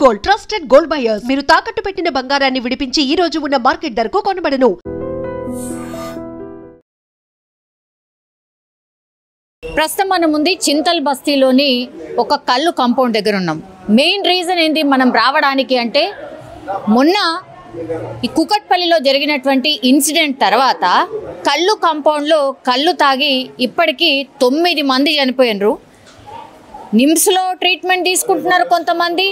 Gold trusted gold buyers మీరు తాకట్టు పెట్టిన బంగారాన్ని విడిపించి ఈ రోజు ఉన్న మార్కెట్ ధరకు కొనబడను. ప్రస్తుతం మనం ఉంది చింతల్ బస్తీలోని ఒక కల్లు కాంపౌండ్ దగ్గర ఉన్నాం. మెయిన్ రీజన్ ఏంటి మనం రావడానికి అంటే మొన్న ఈ కుకట్పల్లిలో జరిగినటువంటి ఇన్సిడెంట్ తర్వాత కల్లు కాంపౌండ్లో కల్లు తాగి ఇప్పటికీ 9 మంది చనిపోయినరు. నిమ్స్లో ట్రీట్మెంట్ తీసుకుంటున్నారు కొంతమంది,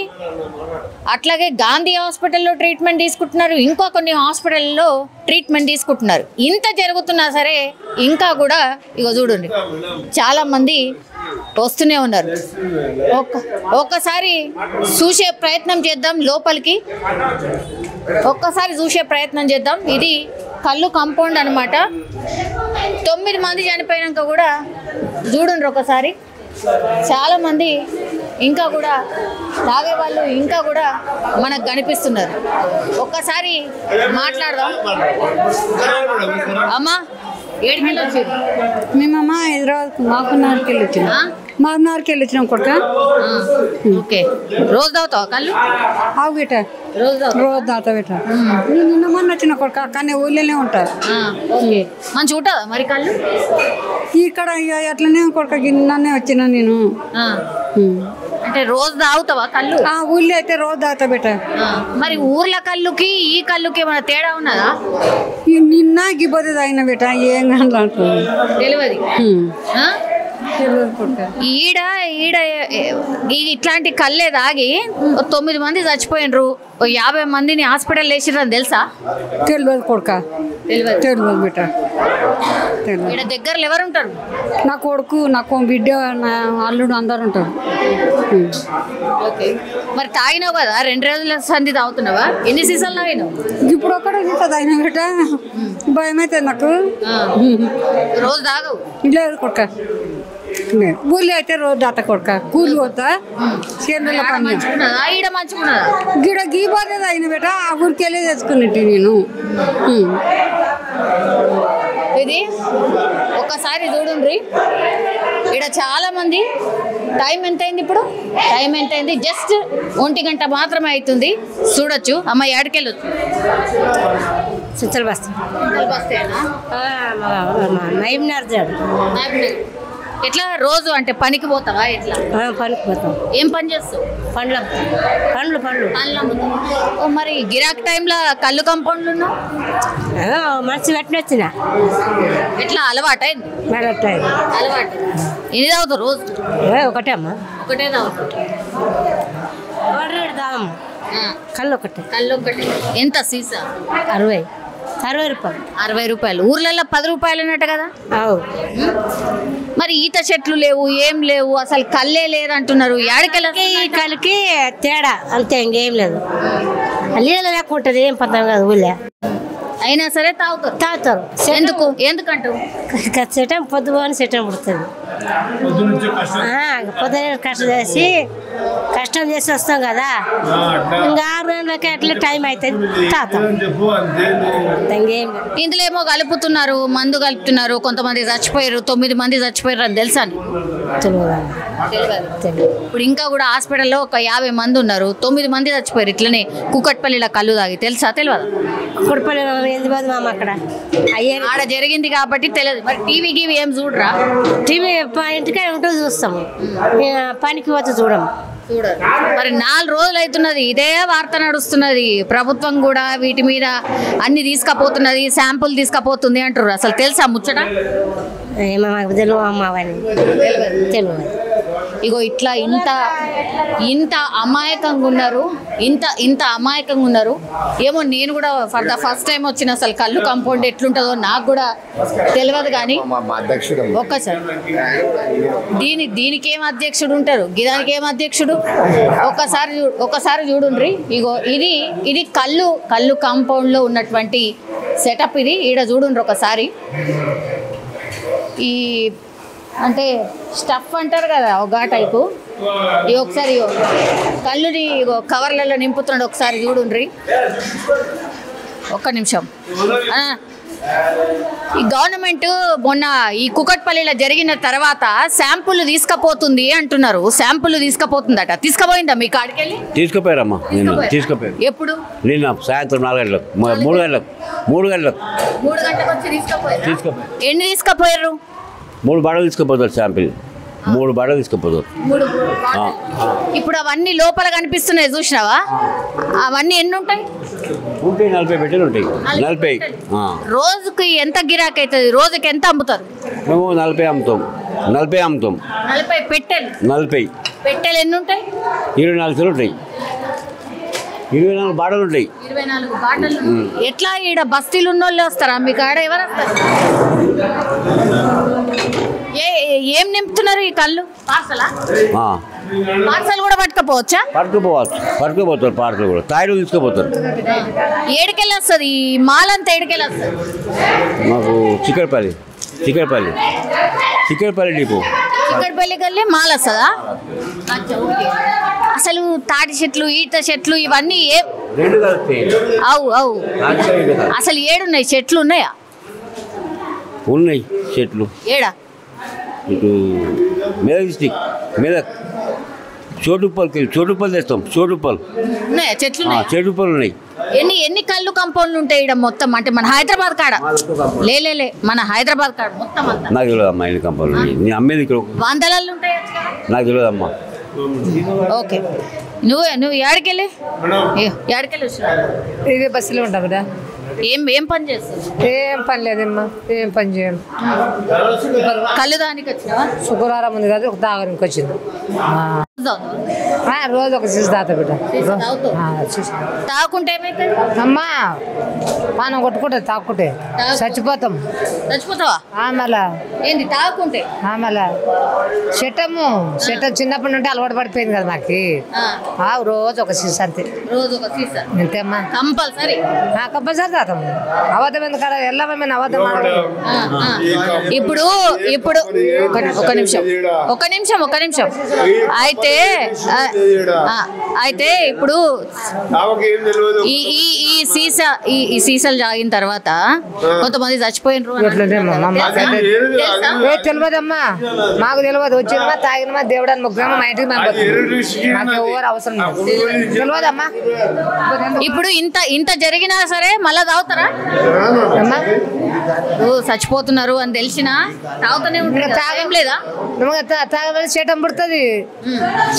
అట్లాగే గాంధీ హాస్పిటల్లో ట్రీట్మెంట్ తీసుకుంటున్నారు, ఇంకా కొన్ని హాస్పిటల్లో ట్రీట్మెంట్ తీసుకుంటున్నారు. ఇంత జరుగుతున్నా సరే ఇంకా కూడా ఇగో చూడండి చాలామంది వస్తూనే ఉన్నారు. ఒక్కసారి చూసే ప్రయత్నం చేద్దాం, లోపలికి ఒక్కసారి చూసే ప్రయత్నం చేద్దాం. ఇది కల్లు కాంపౌండ్ అనమాట. 9 మంది చనిపోయినాక కూడా చూడండి ఒకసారి, చాలామంది ఇంకా కూడా తాగే వాళ్ళు ఇంకా కూడా మనకు కనిపిస్తున్నారు. ఒక్కసారి మాట్లాడదాం. అమ్మా ఏడికి వచ్చారు? మేమమ్మా హైదరాబాద్ మాకున్నార్కి వెళ్ళి వచ్చినాం. మాకున్నార్కి వెళ్ళి వచ్చినాం కొడుక. ఓకే, రోజు తాగుతావా కళ్ళు? ఆవు బిట్ట రోజు తాగుతా బిట్ట. నిన్న మొన్న వచ్చిన కొడుక, కానీ ఊళ్ళోనే ఉంటారు. ఓకే, మంచిగా ఉంటుందా మరి కళ్ళు? ఇక్కడ అట్లనే కొడుక, గిన్నెనే వచ్చినా నేను. అంటే రోజు తాగుతావా కళ్ళు? ఊళ్ళో అయితే రోజు తాగుతా బిట్ట. మరి ఊర్ల కళ్ళుకి ఈ కళ్ళుకి ఏమైనా తేడా ఉన్నదా? నిన్న గిబ్బది తాగిన బిట్ట, ఏం కానీ తెలియదు. ఈడ ఈడ ఇట్లాంటి కళ్ళే తాగి 9 మంది చచ్చిపోయినరు, 50 మందిని హాస్పిటల్ వేసిర్రని తెలుసా? తెలియదు కొడుక, తెలియదు బిట్ట. ఈడ దగ్గరలో ఎవరు ఉంటారు? నా కొడుకు, నాకు బిడ్డ, నా అల్లుడు అందరు ఉంటారు. ఓకే, మరి తాగినావు కదా, 2 రోజుల సంధి తాగుతున్నావా? ఎన్ని సీసాలు తాగినావు? ఇప్పుడు ఒక్కడ తాగిన బిట్ట, భయం అయితే నాకు. రోజు తాగవు? లేదు కొడుక, ఊళ్ళో అయితే రోజు దాత కొడుక, కూలి పోతా చేనుల పని. ఈడ మంచిగా గిడ గీ బాధ అయిన బేట, ఆ ఊరికి వెళ్ళి తెచ్చుకున్నట్టు నేను. ఇది ఒక్కసారి చూడండి, ఇక్కడ చాలా మంది. టైం ఎంత అయింది ఇప్పుడు? టైం ఎంత అయింది? జస్ట్ 1 గంట మాత్రమే అవుతుంది. చూడొచ్చు. అమ్మ ఏడకెళ్ళొచ్చు? చింతల్ బస్తీ. ఎట్లా రోజు అంటే పనికి పోతావా? ఎట్లా పనికి పోతాం. ఏం పని చేస్తావు? పండ్లు మరి గిరాక్ టైంలో కళ్ళు కాంపౌండ్లు ఉన్నావు? మంచి పెట్టిన వచ్చిన. ఎట్లా అలవాటు అయింది? అలవాటు. ఎన్ని తాగుతావు రోజు? ఒకటే అమ్మా. ఒకటే తాగుతావు? కళ్ళు ఒకటే. కళ్ళు ఒకటే. ఎంత సీసా? 60 రూపాయలు. 60 రూపాయలు. ఊర్లలో 10 రూపాయలు అన్నట్టు కదా? మరి ఈత చెట్లు లేవు, ఏం లేవు, అసలు కళ్ళే లేదంటున్నారు. ఏడకెళ్ళి కళ్ళకి తేడా అంతే, ఇంకేం లేదు. నీళ్ళ లేకుంటుంది, ఏం పద్ధతి కాదు ఊళ్ళో. అయినా సరే తాగుతారు. ఎందుకంటావు? సెటం పొద్దుపోని సెటం పుడుతుంది. పొద్దున కష్టం చేసి వస్తాం కదా, ఇంకా 6 గంటలకి అట్లా టైం అవుతుంది, తాగుతాం. ఇందులో ఏమో కలుపుతున్నారు, మందు కలుపుతున్నారు. కొంతమంది చచ్చిపోయారు, 9 మంది చచ్చిపోయారు అని తెలుసా? ఇప్పుడు ఇంకా కూడా హాస్పిటల్లో ఒక 50 మంది ఉన్నారు, 9 మంది చచ్చిపోయారు ఇట్లనే కుకట్పల్లిలో కళ్ళు తాగి. తెలుసా? తెలియదు. కుకట్పల్లిలో అక్కడ ఆడ జరిగింది కాబట్టి తెలియదు. మరి టీవీ గీవి ఏం చూడరా? టీవీ ఇంటికే ఉంటూ చూస్తాము, పనికి పోతే చూడము. మరి 4 రోజులు అవుతున్నది, ఇదే వార్త నడుస్తున్నది. ప్రభుత్వం కూడా వీటి మీద అన్ని తీసుకపోతున్నది, శాంపుల్ తీసుకపోతుంది అంటారు. అసలు తెలుసా ముచ్చట? తెలియదు. ఇగో ఇట్లా ఇంత అమాయకంగా ఉన్నారు, ఇంత అమాయకంగా ఉన్నారు. ఏమో నేను కూడా ఫర్ ద ఫస్ట్ టైం వచ్చిన, అసలు కళ్ళు కాంపౌండ్ ఎట్లుంటుందో నాకు కూడా తెలియదు. కానీ ఒక్కసారి దీనికి ఏం అధ్యక్షుడు ఉంటారు, గిదానికి ఏం అధ్యక్షుడు? ఒక్కసారి చూడుండ్రి. ఇగో ఇది కళ్ళు కాంపౌండ్లో ఉన్నటువంటి సెటప్. ఇది ఈడ చూడుండ్రి ఒకసారి. ఈ అంటే స్టఫ్ అంటారు కదా, ఒక టైపు. ఇవి ఒకసారి కళ్ళుని కవర్లలో నింపుతున్నాడు, ఒకసారి చూడుండ్రి. ఒక్క నిమిషం. ఈ గవర్నమెంట్ మొన్న ఈ కుకట్పల్లిలో జరిగిన తర్వాత శాంపుల్ తీసుకుపోతుంది అంటున్నారు. శాంపుల్ తీసుకుపోతుందట. తీసుకుపోయిందా మీ కాడికెళ్ళి? తీసుకుపోయారమ్మా. నేను తీసుకుపోయాను. ఎప్పుడు? నిన్న సాయంత్రం 4 గంటలకు 3 గంటలకు 3 గంటలకు 3 గంటలకు వచ్చి తీసుకుపోయారు. తీసుకుపోయారు. ఎన్ని తీసుకుపోయారు? 3 బాటలు తీసుకుపోతారు. శాంపిల్ 3 బాటలు తీసుకుపోతారు. ఇప్పుడు అవన్నీ లోపల కనిపిస్తున్నాయి చూసినావా? అవన్నీ ఎన్ని ఉంటాయి? ఉంటాయి 40 పెట్టెలు ఉంటాయి. 40. రోజుకి ఎంత గిరాకీ అవుతుంది? రోజుకి ఎంత అమ్ముతారు? మేము 40 అమ్ముతాం. 40 పెట్టెలు. 40 పెట్టెలు ఎన్ని ఉంటాయి? 24 ఉంటాయి. 24 బాటలు ఉంటాయి. 24 బాటలు. ఎట్లా ఈడ బస్తీలు ఉన్న వాళ్ళు వస్తారా మీ కాడ? ఎవరు వస్తారు? ఏం నింపుతున్నారు ఈ కళ్ళు? పార్సలా? పార్సల్ కూడా పట్టుకపోవచ్చా? పట్టుకుపోతారు. పార్సల్ కూడా తాయిలు తీసుకుపోతారు. ఏడుకెళ్ళి వస్తుంది ఈ మాల్ అంతా? ఏడుకెళ్ళి వస్తుంది మాకు చిక్కడపల్లి డిపో. చిక్కడపల్లికి వెళ్ళి మాల్ వస్తుందా? అసలు తాటి చెట్లు, ఈత చెట్లు ఇవన్నీ అవు అసలు ఏడున్నాయి? చెట్లు ఉన్నాయా? ఉన్నాయి చెట్లు. ఏడా? ఇటు మెదక్ డిస్టిక్, మెదక్ చోటుపల్లి తెస్తాం. ఉన్నాయా చెట్లు? చోటుపల్లి ఉన్నాయి. ఎన్ని కళ్ళు కంపౌండ్లు ఉంటాయి ఇక్కడ మొత్తం? అంటే మన హైదరాబాద్ కాడ లే మన హైదరాబాద్ కాడ మొత్తం అంతా నాకు తెలియదు అమ్మా. ఎన్ని కంపౌండ్లు ఉన్నాయి? నేను అమ్మేది ఇక్కడ 100 ఉంటాయి. నాకు తెలియదు అమ్మా. ఓకే. నువ్వు ఏడకెళ్ళి వచ్చినావు? ఇదే బస్సులో ఉంటాం కదా. ఏం పని చేస్తావు? ఏం పని లేదమ్మా. ఏం పని చేయను. కళ్ళు దానికి వచ్చినావా? శుక్రవారం ఉంది కదా, ఒక తాగడానికి వచ్చింది. రోజు ఒక సీసీ తాత బిడ్డ. తాగుకుంటే ఏమైతుంది అమ్మా? పానం కొట్టుకుంటుంది. తాగుకుంటే చచ్చిపోతాం. చచ్చిపోతావా? మళ్ళా ఏంది తాగుకుంటే? మళ్ళా చెట్టం చిన్నప్పటి నుండి అలవాటు పడిపోయింది కదా నాకు. రోజు ఒక సీసీ అంతే. రోజు ఒక సీసా అంతేమ్మా. కంపల్సరీ తాతాం. అబద్ధం ఎందుకు? వెళ్ళమేమైనా అబద్ధం. ఇప్పుడు ఒక నిమిషం అయితే ఇప్పుడు ఈ సీసాలు తాగిన తర్వాత కొంతమంది చచ్చిపోయినరు. తెలియదమ్మా, మాకు తెలియదు. వచ్చినమా తాగినమా దేవుడాన్ని ముగ్గురమా మా ఇంటికి నాకు ఎవరు అవసరం తెలియదమ్మా. ఇప్పుడు ఇంత జరిగినా సరే మళ్ళా తాగుతారా? చచ్చిపోతున్నారు అని తెలిసినా తాగుతూనే ఉంటారు. తాగం లేదా? తాగమని చెట్టం పుడుతుంది.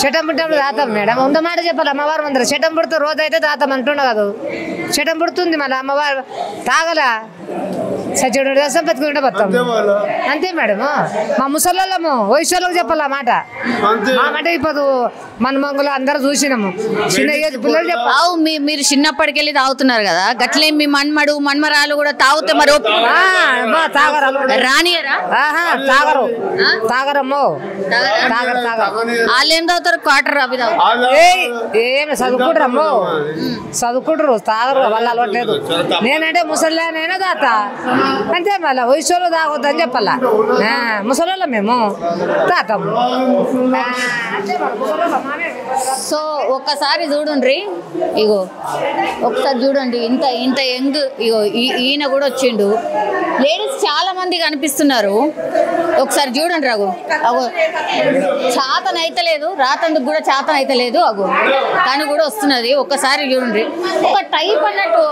చెట్టం పుట్టినప్పుడు తాతాం మేడం. ఉంద మాట చెప్పాలి. అమ్మవారు ముందర చెట్టం పుడుతుంది. రోజు అయితే తాతాం అంటుండ కాదు. చెట్టం పుడుతుంది. మళ్ళీ అమ్మవారు తాగల సచ్చిడు చేస్తాం, బతుకుంటే బతాం. అంతే మేడం. మా ముసలోళ్ళము వయసులోకి చెప్పాలి ఆ మాట. మా మాట ఇప్పుడు మన మంగులు అందరూ చూసినాము. చిన్న ఏజ్ పిల్లలు చెప్పావు. మీరు చిన్నప్పటికెళ్ళి తాగుతున్నారు కదా, గట్లే మీ మన్మరాలు కూడా తాగుతే మరి రానియరా? తాగరమ్మో. వాళ్ళు ఏం తాగుతారు? క్వార్టర్ అవి ఏమి చదువుకుంటారమ్మో. చదువుకుంటారు, తాగరు. వాళ్ళు అలవట్లేదు. నేనంటే ముసలినేనా తాత అంతే. మళ్ళీ వయసులో తాగొద్దని చెప్పాలా. ముసలి మేము తాతాము. సో ఒక్కసారి చూడండి, ఇగో ఒకసారి చూడండి. ఇంత యంగ్ ఇగో ఈయన కూడా వచ్చిండు. లేడీస్ చాలా మంది కనిపిస్తున్నారు. ఒకసారి చూడండి. అగో చాతన అయితే లేదు, రాతందుకు కూడా చాతన అయితే లేదు. అగో తను కూడా వస్తున్నది. ఒక్కసారి చూడండి. ఒక టైప్ అన్నట్టు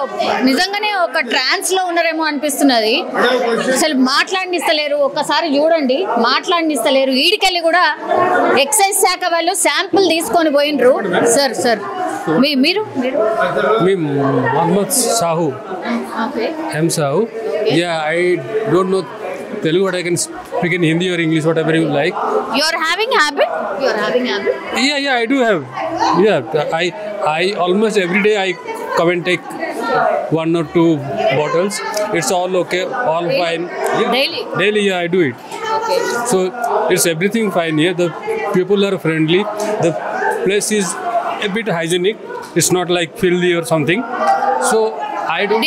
నిజంగానే ఒక ట్రాన్స్ లో ఉన్నారేమో అనిపిస్తున్నది. అసలు మాట్లాడినిస్తలేరు. ఒక్కసారి చూడండి, మాట్లాడినిస్తలేరు. ఈడికెళ్ళి కూడా ఎక్సైజ్ శాఖ వాళ్ళు శాంపుల్ తీసుకొని పోయినరు. సార్ మీరు Mohammad Sahu. Okay. M Sahu. Yeah, I don't know Telugu, but I can speak in Hindi or English, whatever you like. You're having habit? Yeah, I do have. Yeah, I almost every day I come and take 1 or 2 bottles. It's all okay, all fine. Yeah. Daily, yeah, I do it. Okay. So it's everything fine here. The people are friendly. The place is a bit hygienic. It's not like filthy or something. So I don't.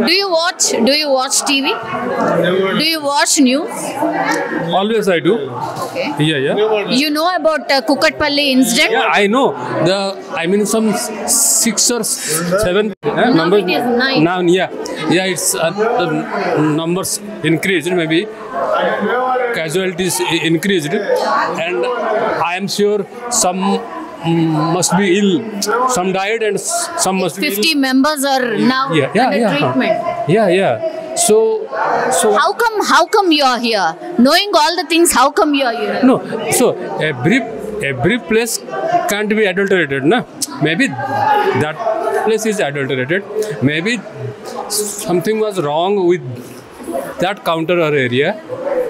Do you watch TV? Do you watch news? Always I do. Okay. Yeah. You know about Kukatpalli incident? Yeah, I know. Some 6 or 7 numbers. It is 9. Now, yeah, it's the numbers increased. Maybe casualties increased, and I am sure some must be ill. Some died, and some must be 50 ill. members are now under treatment. Yeah. So How come you are here? Knowing all the things, how come you are here? no. So every place can't be adulterated, na? Maybe that place is adulterated. Maybe something was wrong with that counter or area.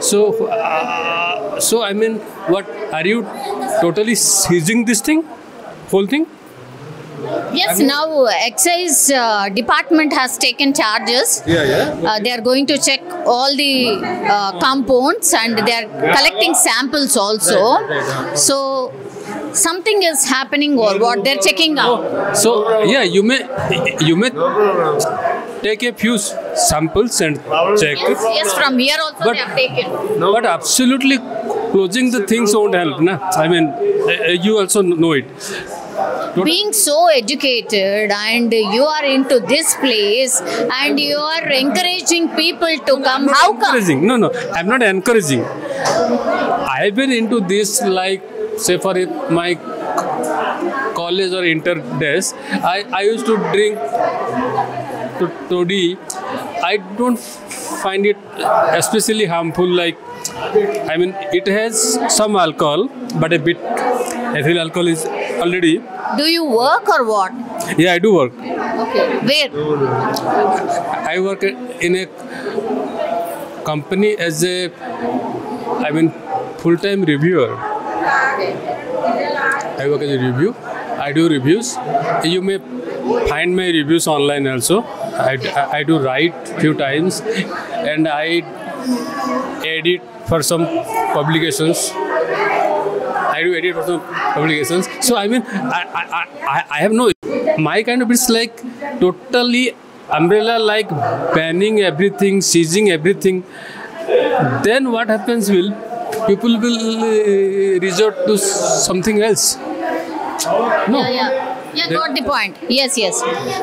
So I mean, what are you totally seizing this thing, whole thing? Yes, now excise department has taken charges. They are going to check all the compounds, and they are collecting samples also. So something is happening, or what they're checking out. So yeah, you may take a few samples and check. Yes, from here also But- they have taken. But absolutely closing the things won't help, na? I mean, you also know it. Being so educated, and you are into this place, and you are encouraging people to come. How come? Encouraging? No, I'm not encouraging. I've been into this, like, say for my college or inter days. I used to drink toddy. I don't find it especially harmful. Like, I mean, it has some alcohol, but a bit ethyl alcohol is already. Do you work or what? Yeah, I do work. Okay. Where? I work in a company as a, full-time reviewer. I work as a review. I do reviews. You may find my reviews online also. I do write few times, and I edit for some publications. So I mean, I have no. My kind of, it's like totally umbrella, like banning everything, seizing everything. Then what happens will people will resort to something else. No. Yeah, got the point. Yes.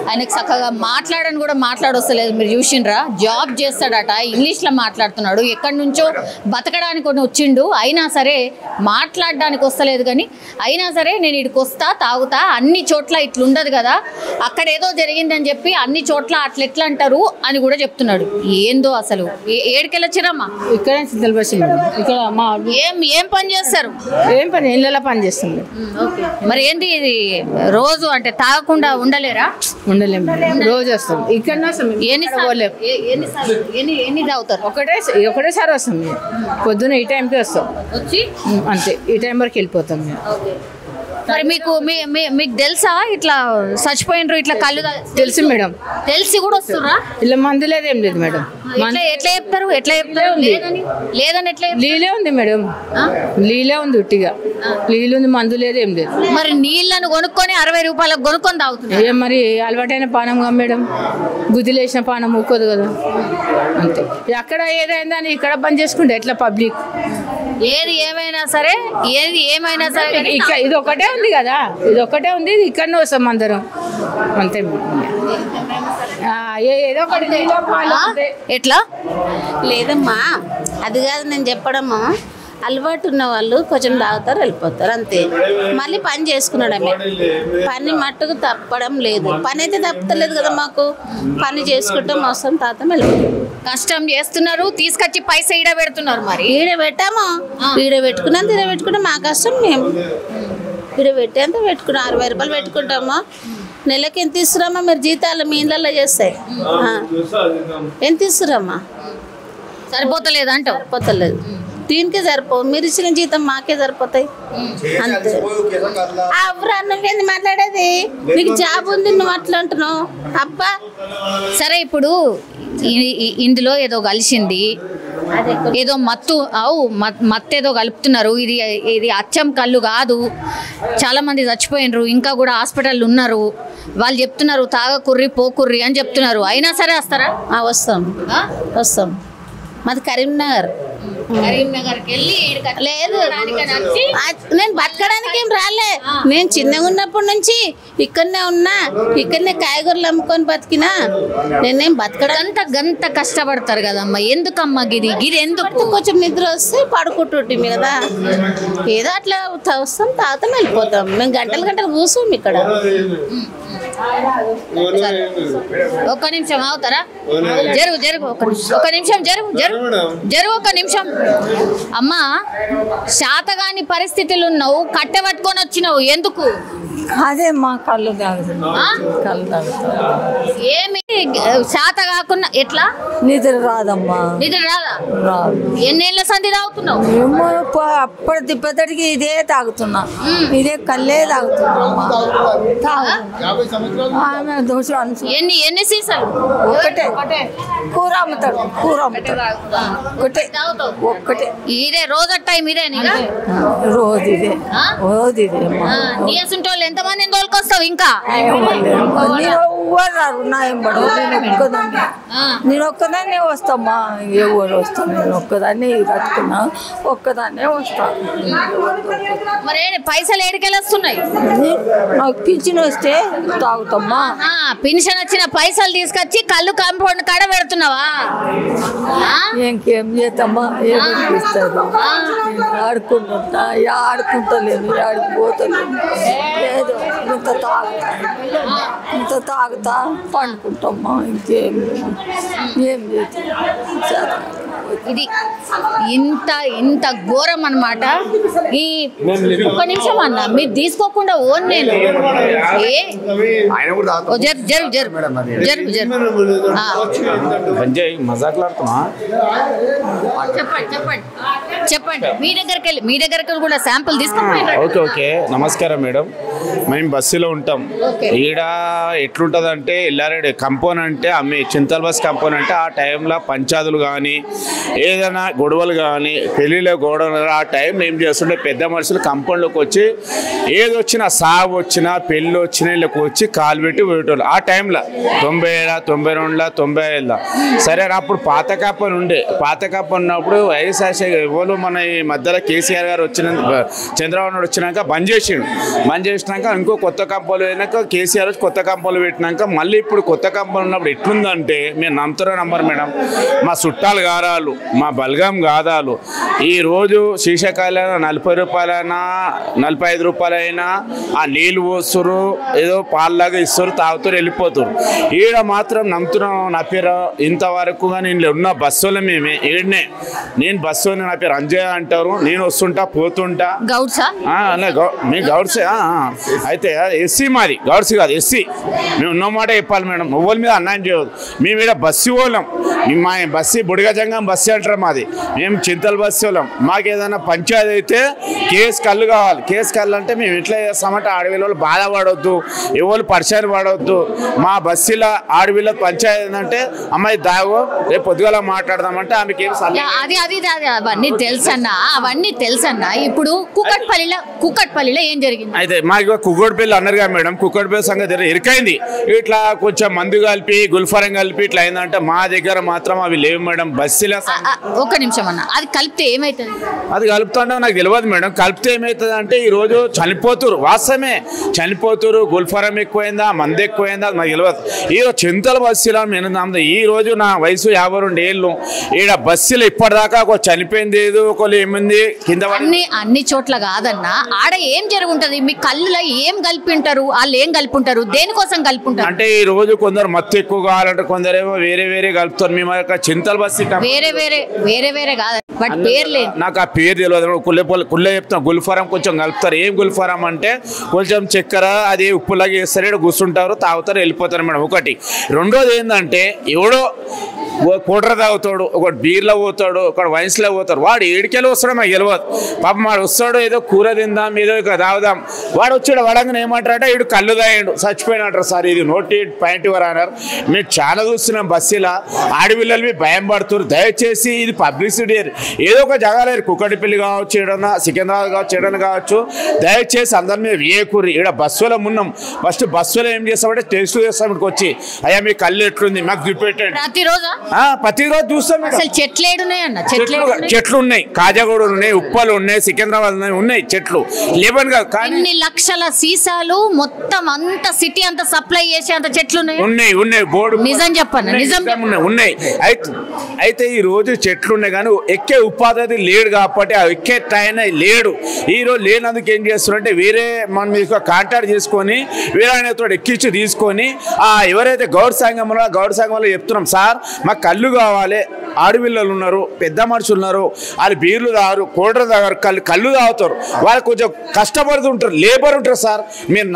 ఆయనకు చక్కగా మాట్లాడని కూడా మాట్లాడొస్తలేదు. మీరు చూసిండ్రా, job చేస్తాడట, ఇంగ్లీష్లో మాట్లాడుతున్నాడు, ఎక్కడి నుంచో బతకడానికి వచ్చిండు, అయినా సరే మాట్లాడడానికి వస్తలేదు. కానీ అయినా సరే నేను ఇక్కడికి వస్తా, తాగుతా, అన్ని చోట్ల ఇట్లుండదు కదా, అక్కడ ఏదో జరిగిందని చెప్పి అన్ని చోట్ల అట్లెట్లా అంటారు అని కూడా చెప్తున్నాడు. ఏందో అసలు ఏడికెళ్ళొచ్చిరమ్మా? ఇక్కడ చింతలు బస్సు మేడం. ఇక్కడ మా ఏం పని చేస్తారు? ఏం పని, ఇళ్ళ పని చేస్తాం మేడం. మరి ఏంది ఇది, రోజు అంటే తాగకుండా ఉండలేరా? ఉండలేము మేడం. రోజు వస్తాం, ఇక్కడ వస్తాం మేము. ఎన్ని తాగుతారు? ఒకటేసారి వస్తాం మేము. పొద్దున ఈ టైంకి వస్తాం, వచ్చి అంతే ఈ టైం వరకు వెళ్ళిపోతాం మేము. మరి మీకు తెలుసా ఇట్లా చచ్చిపోయినరు, ఇట్లా కళ్ళు తెలుసు మేడం. తెలిసి కూడా వస్తురా? ఇలా మందు లేదు, ఏం లేదు మేడం. ఎట్లా చెప్తారు? లేదని ఎట్లా చెప్తారు? లీలే ఉంది మేడం, లీలే ఉంది, ఉట్టిగా లీలు ఉంది, మందు లేదు, ఏం లేదు. మరి నీళ్ళను కొనుక్కొని 60 రూపాయలకు కొనుక్కొని తాగుతున్నారు. ఏం మరి అలవాటైన పానంగా మేడం, గుద్దిలేసిన పానం ఊకోదు కదా, అంతే. అక్కడ ఏదైందని ఇక్కడ బంద్ చేసుకుంటే ఎట్లా పబ్లిక్? ఏది ఏమైనా సరే ఇది ఒకటే ఉంది కదా, ఇది ఒకటే ఉంది, ఇది ఇక్కడనే వస్తాం అందరం, అంతే. ఏదో ఒకటి ఎట్లా లేదమ్మా, అది కాదు నేను చెప్పడమ్మా. అలవాటు ఉన్న వాళ్ళు కొంచెం తాగుతారు, వెళ్ళిపోతారు, అంతే. మళ్ళీ పని చేసుకున్నాడమే, పని మట్టుకు తప్పడం లేదు. పని అయితే తప్పలేదు కదా మాకు, పని చేసుకుంటాం, వస్తాం, తాతం, వెళ్ళిపోతాం. కష్టం చేస్తున్నారు, తీసుకొచ్చి పైసా ఈడ పెడుతున్నారు. మరి ఈడ పెట్టాము, ఈడ పెట్టుకున్నంత ఈడ పెట్టుకుంటాం, మా కష్టం మేము ఈడ పెట్టేంత పెట్టుకున్నాం. 60 రూపాయలు పెట్టుకుంటామా, నెలకి ఎంత ఇస్తున్నారమ్మా మీరు? జీతాలు మీ ఇళ్ళల్లో చేస్తాయి, ఎంత ఇస్తున్నారమ్మా? సరిపోతలేదు అంటావు? సరిపోతలేదు, దీనికే సరిపోవు. మీరు ఇచ్చిన జీతం మాకే సరిపోతాయి, అంతే. అవ్వరా, నువ్వేంది మాట్లాడేది? నీకు జాబ్ ఉంది, నువ్వు అట్లా అంటున్నావు అబ్బా. సరే, ఇప్పుడు ఇందులో ఏదో కలిసింది, ఏదో మత్తు మత్తు ఏదో కలుపుతున్నారు. ఇది అచ్చం కళ్ళు కాదు. చాలా మంది చచ్చిపోయినరు, ఇంకా కూడా హాస్పిటల్ ఉన్నారు. వాళ్ళు చెప్తున్నారు తాగకుర్రి పోకుర్రి అని చెప్తున్నారు. అయినా సరే వస్తారా? వస్తాం. మాది కరీంనగర్. కరీంనగర్కి వెళ్ళి లేదు, నేను బతకడానికి ఏం రాలే. నేను చిన్నగా ఉన్నప్పటి నుంచి ఇక్కడనే ఉన్నా, ఇక్కడనే కాయగూరలు అమ్ముకొని బతికినా. నేనేం బతకడానికి గంత కష్టపడతారు కదమ్మా. ఎందుకమ్మా గిది ఎందుకు? కొంచెం నిద్ర వస్తే పడుకుంటుంటే కదా, ఏదో అట్లా వస్తాం, తాగుతాం, వెళ్ళిపోతాం. మేము గంటలు కూర్చోం ఇక్కడ. ఒక్క నిమిషం అవుతారా? జరుగు ఒక నిమిషం జరుగు ఒక నిమిషం. అమ్మా, శాతగాని పరిస్థితులు ఉన్నావు, కట్టె పట్టుకొని వచ్చినావు, ఎందుకు? అదే మా కళ్ళు ఏమి శాత కాకుండా ఎట్లా? నిద్ర రాదమ్మా. నిద్ర రాదా? ఎన్నేళ్ళ సంధి తాగుతున్నావు? అప్పటి తిప్పటికి ఇదే తాగుతున్నా, ఇదే కళ్ళే తాగుతున్నా. ఎన్ని సీసాలు? ఒక్కటే. కూర అమ్ముతాడు ఒక్కటే. ఇదే రోజు టైం ఇదే రోజు ఇదే. నీ అసంటోళ్ళు ఎంతమంది తోలుకొస్తావు? ఇంకా నేను ఒక్కదాన్నే వస్తామ్మా. ఎవరు వస్తాను? నేను ఒక్కదాన్నే కట్టుకున్నా, ఒక్కదాన్నే వస్తా. మరి పైసలు ఏడికెళ్ళి వస్తున్నాయి? నాకు పింఛన్ వస్తే తాగుతామ్మా. పింఛన్ వచ్చిన పైసలు తీసుకొచ్చి కళ్ళు కాంపౌండ్ కాడ పెడుతున్నావా? ఇంకేం చేస్తామ్మా? ఏమిస్తారు? ఆడుకుంటా ఆడుకుంటలేను, ఆడిపోతలేను. ఏదో ఇంత తాగుతా పండుకుంటామ్మా. ఇంకేం చేస్తా? ఇది ఇంత ఘోరం అన్నమాట. ఈ ఒక్క నిమిషం అన్న, మీరు తీసుకోకుండా ఓన్ నేను చెప్పండి. మీ దగ్గరికి కూడా శాంపుల్ తీసుకోండి. ఓకే. నమస్కారం మేడం. మేము బస్సులో ఉంటాం. ఈడ ఎట్లుంటుంది అంటే ఎల్లారెడ్డి కంపౌండ్ అంటే చింతల్ బస్ కంపౌండ్ అంటే ఆ టైంలో పంచాదులు కానీ ఏదైనా గొడవలు కానీ పెళ్ళిళ్ళ గొడవలు ఆ టైంలో ఏం చేస్తుంటే పెద్ద మనుషులు కంపౌండ్లోకి వచ్చి ఏదొచ్చినా సాగు వచ్చినా పెళ్ళి వచ్చినా వీళ్ళకి వచ్చి కాలు పెట్టి పోయేటోళ్ళు. ఆ టైంలో 90 92 95 సరే. అప్పుడు పాత కాపన్ ఉండే. పాత కాపన్ ఉన్నప్పుడు వైఎస్ఆర్ ఎవరు మన ఈ మధ్యలో కేసీఆర్ గారు చంద్రబాబు నాయుడు వచ్చినాక బంద్ చేసినాక ఇంకో కొత్త కంపౌండ్ అయినాక కేసీఆర్ వచ్చి కొత్త కంపౌండ్ పెట్టినాక మళ్ళీ ఇప్పుడు కొత్త కంపౌండ్ ఉన్నప్పుడు ఎట్లుందంటే మీరు నమ్మరు మేడం, మా చుట్టాలు గారాలు, మా బల్గం గాదాలు ఈరోజు శీర్షకాయలైనా 40 రూపాయలైనా 45 రూపాయలైనా ఆ నీళ్ళు పోస్తురు, ఏదో పాల్లాగా ఇస్తారు, తాగుతారు, వెళ్ళిపోతారు. ఈడ మాత్రం నమ్ముతున్నాం. నా పేరు ఇంతవరకు నేను ఉన్న బస్సులో మేమే ఈడనే. నేను బస్సు నా పేరు అంజయ్ అంటారు. నేను వస్తుంటా పోతుంటా. మీ గౌడ్సే. అయితే ఎస్సీ మాది, గౌడ్స్ కాదు ఎస్సీ. మేము ఉన్న మాట చెప్పాలి మేడం, మొబైల్ మీద అన్యాయం చేయవద్దు. మేము ఇక్కడ బస్సు వాళ్ళం. మా బస్సు బుడిగజంగం బస్సు అంటారు మాది. మేము చింతల్ బస్సు వాళ్ళం. మాకు ఏదైనా పంచాయతీ అయితే కేసు కళ్ళు కావాలి. కేసు కళ్ళు అంటే మేము ఎట్లా చేస్తామంటే ఆడవిలో బాధపడవద్దు, ఎవరు పరిచయం పడవద్దు. మా బస్సులో ఆడవిలో పంచాయతీ ఏంటంటే అమ్మాయి దాగో రేపు పొద్దుగాల మాట్లాడదామంటే ఆమెకి ఏం అవన్నీ తెలుసన్నా. ఇప్పుడు కుక్కట్పల్లిలో ఏం జరిగింది? అయితే మాకు కుక్కట్పల్లి అన్నారు మేడం. కుక్కట్పల్లి సంగతి ఎరికైంది. ఇట్లా కొంచెం మందు కలిపి గుల్ఫారం కలిపి ఇట్లా అయిందంటే మా దగ్గర మాత్రం అవి లేవు మేడం. బస్సులో ఒక్క నిమిషం అన్న, అది కలిపితే ఏమవుతుంది? అది కలుపుతుంటే నాకు తెలియదు మేడం. కలిపితే ఏమవుతుంది అంటే ఈరోజు చనిపోతురు, వాస్తవమే చనిపోతురు. గుల్ఫారం ఎక్కువైందా, మంది ఎక్కువైందా నాకు తెలియదు. ఈరోజు చింతల బస్సులో నేను నమ్మదు. ఈ రోజు నా వయసు 52 ఏళ్ళు. ఈడ బస్సులో ఇప్పటిదాకా ఒక చనిపోయింది ఏదో ఒకళ్ళు ఏముంది కింద అన్ని చోట్ల కాదన్నా. ఆడ ఏం జరుగుంటది? మీ కళ్ళులో ఏం కలిపింటారు? వాళ్ళు ఏం కలిపింటారు? దేనికోసం కలిపింటారు అంటే ఈ రోజు కొందరు మత్తు ఎక్కువ కావాలంటే కొందరేమో వేరే కలుపుతారు. మేము చింతల బస్సు వేరే కాదు, బట్ పేరు లేదు నాకు. ఆ పేరు తెలియదు. కుళ్ళే చెప్తాం. గుల్ఫారం కొంచెం కలుపుతారు. ఏం గుల్ఫారం అంటే కొంచెం చక్కెర అది ఉప్పులాగా వేస్తారు, ఇక్కడ కూర్చుంటారు, తాగుతారు, వెళ్ళిపోతారు మేడం. ఒకటి. రెండోది ఏంటంటే ఎవడో కోటర తాగుతాడు, ఒకటి బీర్లో పోతాడు, ఒకటి వైన్స్లో పోతాడు. వాడు ఏడికెళ్ళి వస్తాడో మాకు తెలియదు. పాపం వాడు వస్తాడు, ఏదో కూర తిందాం, ఏదో ఇక తాగుదాం. వాడు వచ్చాడు వడంగానే ఏమంటారంటే వీడు కళ్ళు తాగాడు చచ్చిపోయినట్టారు సార్. ఇది నోటి పాయింట్ ఇవ్వరు అన్నారు. మేము చాలా చూస్తున్నాం బస్సులో ఆడపిల్లలు భయం పడుతున్నారు. దయచేసి ఇది పబ్లిసిటీ ఏదో ఒక జగాలేరు, కుక్కటిపల్లి కావచ్చు, ఏడన్నా సికింద్రాబాద్ కావచ్చు, ఏడన్నా కావచ్చు. దయచేసి అందరి మీద వేయకూరి. ఇక్కడ బస్సులో ఉన్నాం. ఫస్ట్ బస్సులో ఏం చేస్తామంటే టేస్ట్ చేస్తాం. ఇక్కడికి వచ్చి అయ్యా మీ కళ్ళు ఎట్లుంది మాకు చూపెట్టండి. ప్రతిరోజు చూస్తాం. చెట్లు ఉన్నాయి, కాజాగూడ ఉన్నాయి, ఉప్పలు ఉన్నాయి, సికింద్రాబాద్ ఉన్నాయి చెట్లు లేవని కాదు. కానీ లక్షల సీసాలు మొత్తం అంత సిటీ అంత సప్లై చేసే అంత చెట్లు ఉన్నాయి బోర్డు నిజం చెప్పండి ఉన్నాయి. అయితే ఈ రోజు చెట్లు ఉన్నాయి కానీ ఎక్కే ఉపాధి లేడు కాబట్టి ఆ ఎక్కే టైం లేడు. ఈ రోజు లేనందుకు ఏం చేస్తున్నారంటే వేరే మన మీకు కాంటాక్ట్ చేసుకొని వేరే ఆయనతో ఎక్కించి తీసుకొని ఎవరైతే గౌడ సంఘంలో చెప్తున్నాం సార్ మాకు కళ్ళు కావాలి, ఆడపిల్లలు ఉన్నారు, పెద్ద మనుషులు ఉన్నారు, వాళ్ళు బీర్లు తాగరు, కోటలు తాగరు, కళ్ళు తాగుతారు. వాళ్ళు కొంచెం కష్టపడుతుంటారు, లేబర్ ఉంటారు సార్. మీరు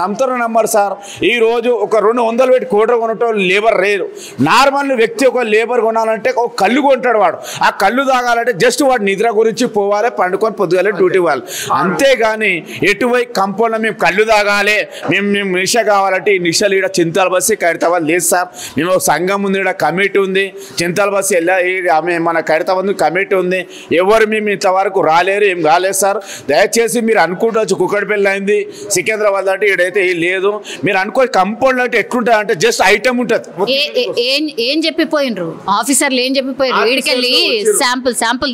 నమ్మరు సార్. ఈ రోజు ఒక 200 పెట్టి కోటలు కొనటం లేబర్ రేరు. నార్మల్ వ్యక్తి ఒక లేబర్ కొనాలంటే ఒక కళ్ళు కొంటాడు. వాడు ఆ కళ్ళు తాగాలంటే జస్ట్ వాడు నిద్ర గురించి పోవాలి, పండుకొని పొద్దుగాలే డ్యూటీ వాళ్ళు. అంతేగాని ఎటువైపు కంపౌండ్లో మేము కళ్ళు తాగాలి, మేము నిష కావాలంటే ఈ నిషలు ఇక్కడ చింతాల బస్సు ఖైరతాబాద్ లేదు సార్. మేము ఒక సంఘం ఉంది, ఇక్కడ కమిటీ ఉంది. చింతాల బస్సు మన ఖైరతాబాద్ కమిటీ ఉంది. ఎవరు మేము ఇంతవరకు రాలేరు, ఏం కాలేదు సార్. దయచేసి మీరు అనుకుంటవచ్చు కుక్కడిపల్లి అయింది, సికింద్రాబాద్ అంటే ఇక్కడైతే లేదు. మీరు అనుకో కంపౌండ్ అంటే ఎట్లుంటుంది అంటే జస్ట్ ఐటమ్ ఉంటుంది. ఏం చెప్పిపోయినరు ఆఫీసర్లు, ఏం చెప్పిపోయారు? వీడికెళ్ళి శాంపుల్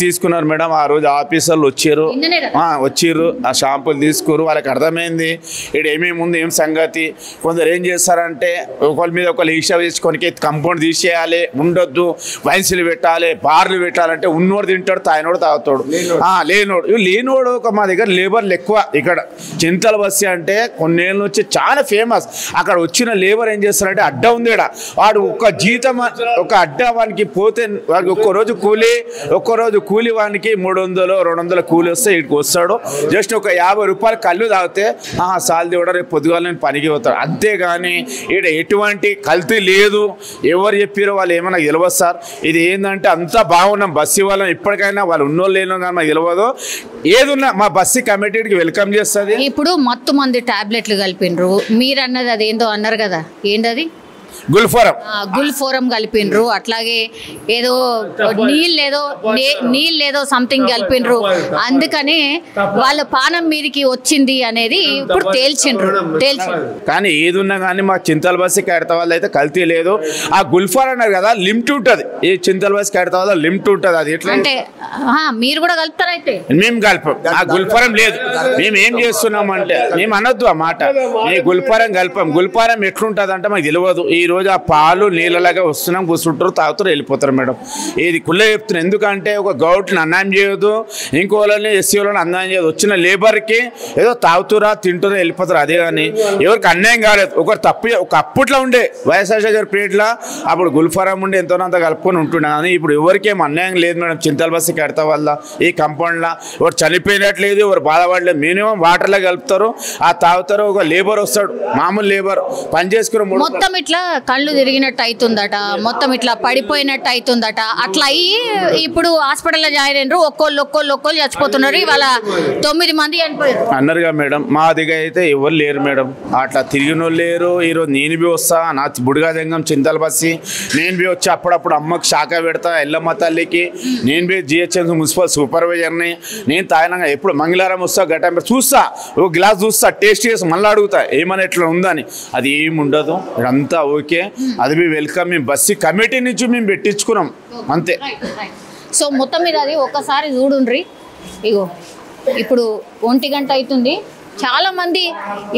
తీసుకున్నారు మేడం. ఆ రోజు ఆఫీసర్లు వచ్చిర్రు, ఆ షాంపుల్ తీసుకురు. వాళ్ళకి అర్థమైంది ఇక్కడ ఏమేమి ఉంది, ఏం సంగతి. కొందరు ఏం చేస్తారంటే ఒకరి మీద ఒకరు ఈషా వేసుకొని కంపౌండ్ తీసేయాలి, ఉండొద్దు, వైన్స్లు పెట్టాలి, బార్లు పెట్టాలంటే ఉన్నోడు తింటాడు, తాయినోడు తాగుతాడు. లేనోడు ఒక మా దగ్గర లేబర్లు ఎక్కువ. ఇక్కడ చింతల బస్సు అంటే కొన్నేళ్ళ నుంచి చాలా ఫేమస్. అక్కడ వచ్చిన లేబర్ ఏం చేస్తారంటే అడ్డ ఉంది ఇక్కడ, వాడు ఒక జీతం ఒక అడ్డ వానికి పోతే వాడికి ఒక్కరోజు కూలి వానికి 300-200 కూలి వస్తే ఇక్కడికి వస్తాడు. జస్ట్ ఒక 50 రూపాయలు కళ్ళు తాగితే సాల్ దేవుడ రేపు పొద్దుగాల నేను పనికి పోతాడు. అంతేగాని ఇక్కడ ఎటువంటి కల్తీ లేదు. ఎవరు చెప్పారో వాళ్ళు ఏమన్నా తెలియదు సార్. ఇది ఏంటంటే అంతా బాగున్నాం బస్సు వాళ్ళని. ఇప్పటికైనా వాళ్ళు ఉన్నోళ్ళు లేనో కానీ మాకు తెలియదు. ఏదున్నా మా బస్సు కమిటీకి వెల్కమ్ చేస్తుంది. ఇప్పుడు మత్తు మంది టాబ్లెట్లు కలిపినరు మీరు అన్నది, అదేందో అన్నారు కదా, ఏంటది? గుల్ఫోరం కలిపినరు. అట్లాగే ఏదో నీళ్ళేదో సంథింగ్ కలిపినరు. అందుకనే వాళ్ళ పానం మీదకి వచ్చింది అనేది ఇప్పుడు తేల్చిండ్రు. కానీ ఏది ఉన్నా కానీ మా చింతల బస్సు ఖైరతాబాద్ అయితే కల్తీ లేదు. ఆ గుల్ఫార్ అన్నారు కదా లిమిట్ ఉంటుంది. ఈ చింతల బస్సు ఖైరతాబాద్ లిమిట్ ఉంటుంది. అది ఎట్లా అంటే మీరు కూడా కలుపుతారు? అయితే మేము కలపం. ఆ గుల్ఫారం లేదు. మేము ఏం చేస్తున్నాం అంటే మేము అనొద్దు ఆ మాట. ఈ గుల్ఫారం కలపం. గుల్ఫారం ఎట్లుంటుంది అంటే మాకు తెలియదు. ఈ రోజు ఆ పాలు నీళ్ళలాగా వస్తున్నాం, కూర్చుంటారు, తాగుతారు, వెళ్ళిపోతారు మేడం. ఇది కుళ్ళ చెప్తున్నాను. ఎందుకంటే ఒక గౌట్ని అన్యాయం చేయదు, ఇంకో వాళ్ళని ఎస్సీ వాళ్ళని అన్యాయం చేయదు. వచ్చిన లేబర్కి ఏదో తాగుతురా తింటురా వెళ్ళిపోతారు. అదే కానీ ఎవరికి అన్యాయం కాలేదు. ఒకరు తప్పు ఒక అప్పట్లో ఉండే వైఎస్ఆర్ పీరియడ్లో అప్పుడు గుల్ఫారం ఉండే ఎంతోనంత కలుపుకొని ఉంటుండే. కానీ ఇప్పుడు ఎవరికేం అన్యాయం లేదు మేడం. చింతల బస్సు కడతా వల్ల ఈ కంపౌండ్లో ఎవరు చనిపోయినట్లేదు, ఎవరు బాధపడలేదు. మినిమం వాటర్లో కలుపుతారు, ఆ తాగుతారు. ఒక లేబర్ వస్తాడు, మామూలు లేబర్ పని చేసుకుని మొత్తం ఇట్లా కళ్ళు తిరిగినట్టు అవుతుందట, మొత్తం ఇట్లా పడిపోయినట్టు అవుతుందట. అట్లా అయ్యి ఇప్పుడు హాస్పిటల్లో జాయిన్ అయినరు. ఒక్కోళ్ళు చచ్చిపోతున్నారు. ఇవాళ 9 మంది చనిపోయారు అన్నారుగా మేడం. మా దగ్గర అయితే ఎవరు లేరు మేడం. అట్లా తిరిగిన వాళ్ళు లేరు. ఈరోజు నేను బి వస్తా, నా బుడిగా దెంగం చింతల బస్సి నేను బి వచ్చి అప్పుడప్పుడు అమ్మకి శాఖ పెడతా, ఎల్లమ్మ తల్లికి. నేను బి జిహెచ్ఎంసీ మున్సిపల్ సూపర్వైజర్ని. నేను తాగినాక ఎప్పుడు మంగళవారం వస్తా, గట్ట చూస్తా, ఒక గ్లాస్ చూస్తా, టేస్ట్ చేసి మళ్ళీ అడుగుతా ఏమన్నా ఎట్లా ఉందని. అది ఏమి ఉండదు, ఇదంతా ఓకే. అది మీ వెల్కమ్. మేము బస్సు కమిటీ నుంచి మేము పెట్టించుకున్నాం అంతే. సో మొత్తం మీద అది ఒక్కసారి చూడుండ్రి. ఇగో ఇప్పుడు 1 గంట అవుతుంది. చాలా మంది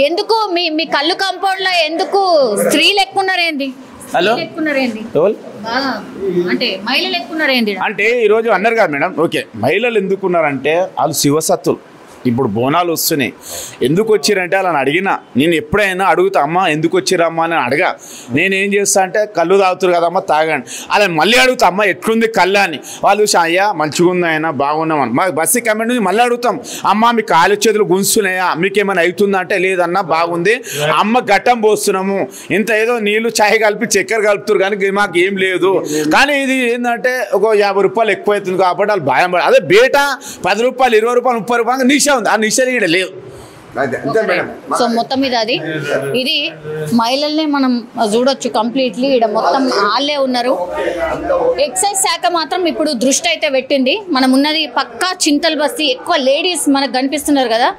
ఎందుకు మీ కళ్ళు కాంపౌండ్లో ఎందుకు స్త్రీలు ఎక్కున్నారేంది? అంటే మహిళలు ఎక్కున్నారేంది? అంటే ఈరోజు అన్నారు కదా మేడం. ఓకే, మహిళలు ఎందుకున్నారంటే వాళ్ళు శివసత్తులు. ఇప్పుడు బోనాలు వస్తున్నాయి, ఎందుకు వచ్చిరంటే అలా అడిగినా, నేను ఎప్పుడైనా అడుగుతా అమ్మ ఎందుకు వచ్చిరమ్మా అని అడగా. నేనేం చేస్తా అంటే కళ్ళు తాగుతారు కదమ్మా తాగండి, అలా మళ్ళీ అడుగుతా అమ్మ ఎట్లుంది కళ్ళు అని. వాళ్ళు చూసి అయ్యా మంచిగా ఉంది ఆయన బాగున్నామని. మా బస్సు కమెంట్ నుంచి మళ్ళీ అడుగుతాం అమ్మ మీ కాలు చేతులు గుంస్తున్నాయా, మీకు ఏమైనా అవుతుందా అంటే లేదన్నా బాగుంది, అమ్మ గట్టం పోస్తున్నాము, ఇంత ఏదో నీళ్ళు ఛాయ్ కలిపి చక్కెర కలుపుతారు కానీ మాకు ఏం లేదు. కానీ ఇది ఏంటంటే ఒక 50 రూపాయలు ఎక్కువ అవుతుంది కాబట్టి వాళ్ళు భయం పడ. అదే బయట 10 రూపాయలు 20 రూపాయలు 30 రూపాయలు నిష ఉంది, ఆ నిష ఇక్కడ లేదు. సో మొత్తం మీద ఇది మహిళల్ని మనం చూడొచ్చు కంప్లీట్లీ. ఇక్కడ మొత్తం వాళ్ళే ఉన్నారు. ఎక్సైజ్ శాఖ మాత్రం ఇప్పుడు దృష్టి అయితే పెట్టింది. మనం ఉన్నది పక్కా చింతల్ బస్తీ, ఎక్కువ లేడీస్ మనకు కనిపిస్తున్నారు కదా.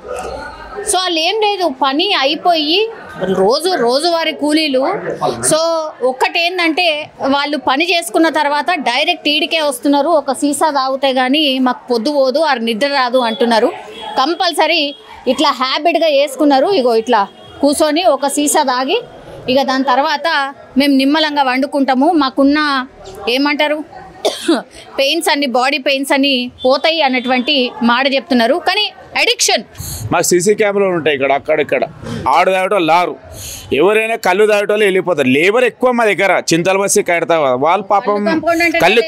సో వాళ్ళు ఏం లేదు, పని అయిపోయి రోజువారీ కూలీలు. సో ఒక్కటేందంటే వాళ్ళు పని చేసుకున్న తర్వాత డైరెక్ట్ ఈడికే వస్తున్నారు. ఒక సీసా తాగితే కానీ మాకు పొద్దు పోదు, ఆ నిద్ర రాదు అంటున్నారు. కంపల్సరీ ఇట్లా హ్యాబిట్గా వేసుకున్నారు. ఇగో ఇట్లా కూర్చొని ఒక సీసా తాగి ఇక దాని తర్వాత మేము నిమ్మలంగా వండుకుంటాము, మాకున్న ఏమంటారు పెయిన్స్ అన్ని, బాడీ పెయిన్స్ అన్ని పోతాయి అన్నటువంటి మాట చెప్తున్నారు. కానీ అడిక్షన్ మాకు సీసీ కెమెరాలు ఉంటాయి ఇక్కడ అక్కడిక్కడ. ఆడు తాగటం లారు, ఎవరైనా కళ్ళు తాగటోళ్ళు వెళ్ళిపోతారు. లేబర్ ఎక్కువ మా దగ్గర చింతల బస్సి కడతా వాళ్ళు పాపం కళ్ళు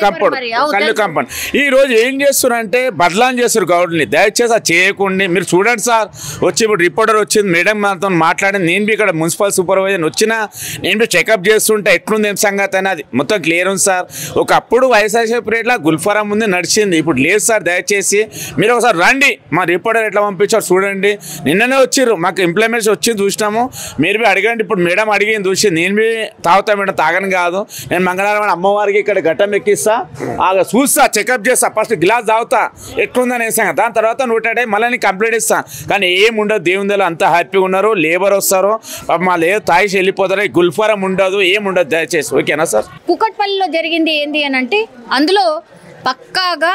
కంపౌండ్. ఈ రోజు ఏం చేస్తున్నారంటే బదలాం చేస్తారు గవర్నమెంట్ని. దయచేసి అది చేయకుండా మీరు చూడండి సార్. వచ్చి ఇప్పుడు రిపోర్టర్ వచ్చింది, మేడం మనతో మాట్లాడింది. నేను బి ఇక్కడ మున్సిపల్ సూపర్వైజర్ వచ్చినా నేను బి చెకప్ చేస్తుంటే ఎట్లుంది ఏం సంగతి అని, అది మొత్తం క్లియర్ ఉంది సార్. ఒకప్పుడు వైఎస్ఆర్సీ పీరియడ్లో గుల్ఫారా ముందు నడిచింది, ఇప్పుడు లేదు సార్. దయచేసి మీరు ఒకసారి రండి, మా రిపోర్టర్ ఎట్లా పంపించారు చూడండి. నిన్ననే వచ్చిర్రు, మాకు ఇంప్లిమెంట్స్ వచ్చింది చూసినాము. మీరు బి అడగండి. ఇప్పుడు మేడం అడిగింది చూసి నేను బి తాగుతా మేడం, తాగని కాదు. నేను మంగళవారం అమ్మవారికి ఇక్కడ ఘట్టం ఎక్కిస్తా, చూస్తా, చెకప్ చేస్తా, ఫస్ట్ గ్లాస్ తాగుతా ఎట్లుందని వేసాను. దాని తర్వాత 100 మళ్ళీ నేను కంప్లీట్ ఇస్తాను. కానీ ఏం ఉండదు, దేవుందలో అంతా హ్యాపీగా ఉన్నారు. లేబర్ వస్తారు మళ్ళీ తాగేసి వెళ్ళిపోతారు. గుల్ఫారం ఉండదు, ఏం ఉండదు. దయచేసి ఓకేనా సార్. కుకట్పల్లిలో జరిగింది ఏంది అని అంటే అందులో పక్కాగా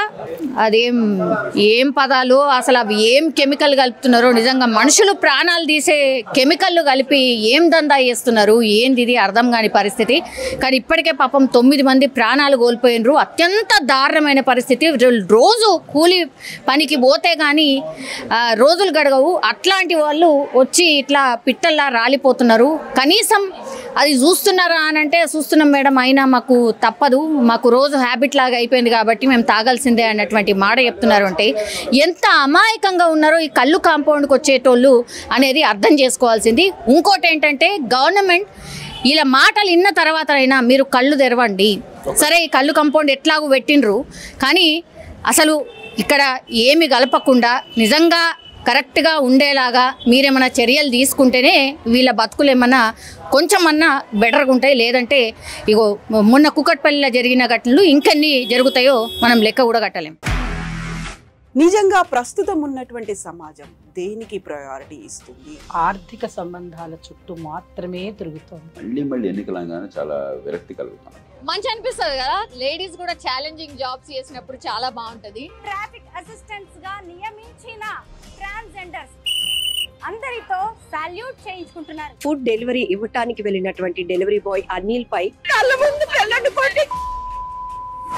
ఏం పదాలు అసలు అవి ఏం కెమికల్ కలుపుతున్నారో, నిజంగా మనుషులు ప్రాణాలు తీసే కెమికల్లు కలిపి ఏం దందా చేస్తున్నారు ఏంది ఇది అర్థం కాని పరిస్థితి. కానీ ఇప్పటికే పాపం 9 మంది ప్రాణాలు కోల్పోయినరు. అత్యంత దారుణమైన పరిస్థితి. రోజు కూలి పనికి పోతే కానీ రోజులు గడగవు. అట్లాంటి వాళ్ళు వచ్చి ఇట్లా పిట్టల్లా రాలిపోతున్నారు. కనీసం అది చూస్తున్నారా అని అంటే చూస్తున్నాం మేడం, అయినా మాకు తప్పదు, మాకు రోజు హ్యాబిట్ లాగా అయిపోయింది కాబట్టి మేము తాగాల్సిందే అన్నటువంటి మాట చెప్తున్నారు. అంటే ఎంత అమాయకంగా ఉన్నారో ఈ కళ్ళు కాంపౌండ్కి వచ్చేటోళ్ళు అనేది అర్థం చేసుకోవాల్సింది. ఇంకోటి ఏంటంటే గవర్నమెంట్ ఇలా మాటలు విన్న తర్వాత అయినా మీరు కళ్ళు తెరవండి. సరే ఈ కళ్ళు కాంపౌండ్ ఎట్లాగూ పెట్టిండ్రు, కానీ అసలు ఇక్కడ ఏమి కలపకుండా నిజంగా కరెక్ట్గా ఉండేలాగా మీరేమైనా చర్యలు తీసుకుంటేనే వీళ్ళ బతుకులు ఏమన్నా కొంచెమన్నా బెటర్గా ఉంటాయి. లేదంటే ఇగో మొన్న కుకట్పల్లిలో జరిగిన ఘటనలు ఇంకెన్ని జరుగుతాయో మనం లెక్క కూడా కట్టలేం. నిజంగా ప్రస్తుతం ఉన్నటువంటి సమాజం దేనికి ప్రయారిటీ ఇస్తుంది? ఆర్థిక సంబంధాల చుట్టూ మాత్రమే తిరుగుతుంది. మళ్ళీ ఎన్నికలంగానే చాలా విరక్తి కలుగుతాను. మంచి అనిపిస్తుంది కదా, లేడీస్ కూడా ఛాలెంజింగ్ జాబ్స్ చేసినప్పుడు చాలా బాగుంటది. ట్రాఫిక్ అసిస్టెంట్స్ గా నియమించిన ట్రాన్స్జెండర్స్ అందరితో సాల్యూట్ చేయించుకుంటున్నారు. ఫుడ్ డెలివరీ ఇవ్వటానికి వెళ్ళినటువంటి డెలివరీ బాయ్ అనిల్ పై కళ్ళ ముందు